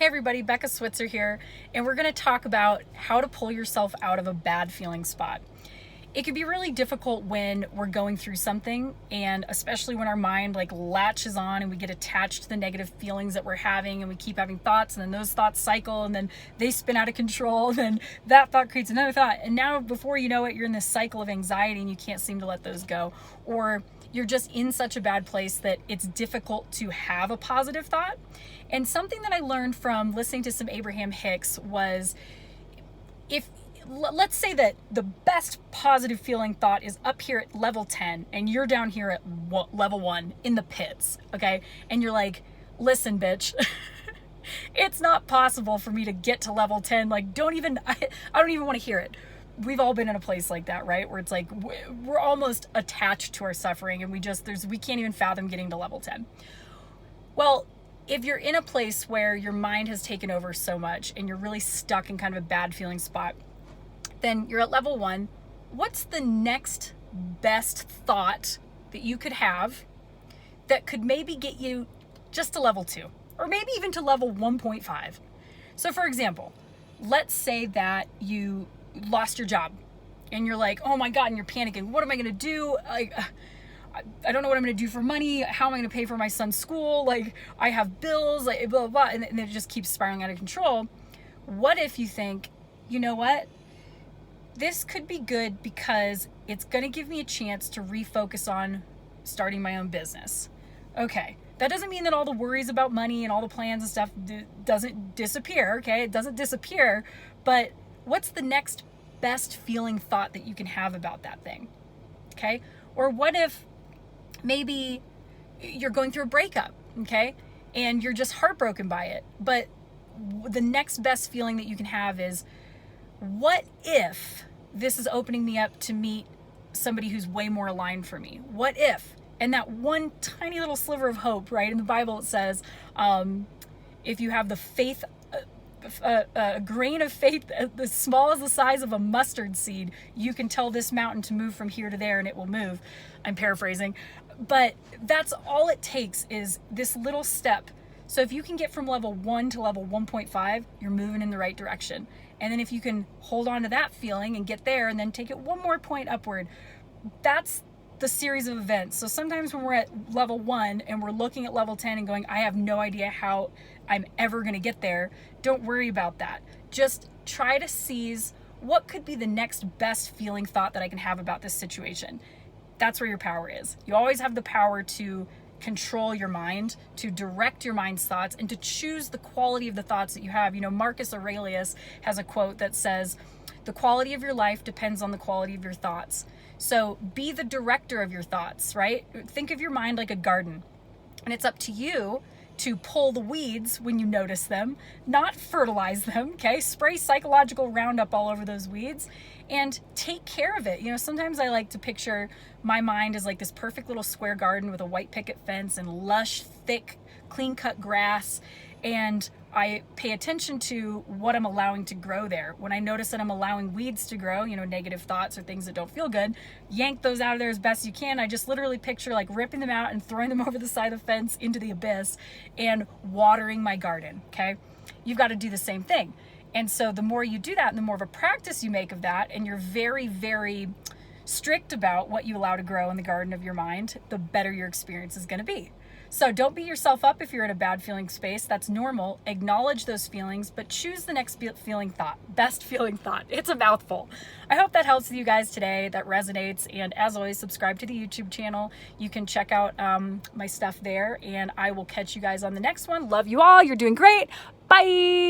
everybody, Becca Switzer here, and we're going to talk about how to pull yourself out of a bad feeling spot. It can be really difficult when we're going through something, and especially when our mind latches on and we get attached to the negative feelings that we're having, and we keep having thoughts, and then those thoughts cycle, and then they spin out of control, and then that thought creates another thought, and now before you know it, you're in this cycle of anxiety and you can't seem to let those go, or you're just in such a bad place that it's difficult to have a positive thought. And something that I learned from listening to some Abraham Hicks was, let's say that the best positive feeling thought is up here at level 10 and you're down here at level 1 in the pits, okay? And you're like, listen, bitch, it's not possible for me to get to level 10. I don't even want to hear it. We've all been in a place like that, right? Where it's like, we're almost attached to our suffering and we can't even fathom getting to level 10. Well, if you're in a place where your mind has taken over so much and you're really stuck in kind of a bad feeling spot, then you're at level 1. What's the next best thought that you could have that could maybe get you just to level 2 or maybe even to level 1.5? So for example, let's say that you lost your job and you're like, oh my God, and you're panicking. What am I going to do? I don't know what I'm going to do for money. How am I going to pay for my son's school? I have bills, blah, blah, blah. And it just keeps spiraling out of control. What if you think, you know what? This could be good because it's going to give me a chance to refocus on starting my own business. Okay. That doesn't mean that all the worries about money and all the plans and stuff doesn't disappear. Okay. It doesn't disappear, but what's the next best feeling thought that you can have about that thing? Okay. Or what if maybe you're going through a breakup, okay? And you're just heartbroken by it. But the next best feeling that you can have is, what if this is opening me up to meet somebody who's way more aligned for me? What if? And that one tiny little sliver of hope, right? In the Bible, it says, if you have the faith, a grain of faith as small as the size of a mustard seed, you can tell this mountain to move from here to there and it will move. I'm paraphrasing, but that's all it takes, is this little step. So if you can get from level 1 to level 1.5, you're moving in the right direction. And then if you can hold on to that feeling and get there and then take it one more point upward, that's the series of events. So sometimes when we're at level 1 and we're looking at level 10 and going, I have no idea how I'm ever going to get there, don't worry about that. Just try to seize what could be the next best feeling thought that I can have about this situation. That's where your power is. You always have the power to control your mind, to direct your mind's thoughts, and to choose the quality of the thoughts that you have. You know, Marcus Aurelius has a quote that says, the quality of your life depends on the quality of your thoughts. So be the director of your thoughts, right? Think of your mind like a garden, and it's up to you to pull the weeds when you notice them, not fertilize them, okay? Spray psychological Roundup all over those weeds and take care of it. You know, sometimes I like to picture my mind as like this perfect little square garden with a white picket fence and lush, thick, clean-cut grass, and I pay attention to what I'm allowing to grow there. When I notice that I'm allowing weeds to grow, you know, negative thoughts or things that don't feel good, yank those out of there as best you can. I just literally picture ripping them out and throwing them over the side of the fence into the abyss and watering my garden, okay? You've got to do the same thing. And so the more you do that and the more of a practice you make of that, and you're very, very strict about what you allow to grow in the garden of your mind, the better your experience is going to be. So don't beat yourself up if you're in a bad feeling space. That's normal. Acknowledge those feelings, but choose the next feeling thought, best feeling thought. It's a mouthful. I hope that helps you guys today, that resonates. And as always, subscribe to the YouTube channel. You can check out my stuff there, and I will catch you guys on the next one. Love you all. You're doing great. Bye.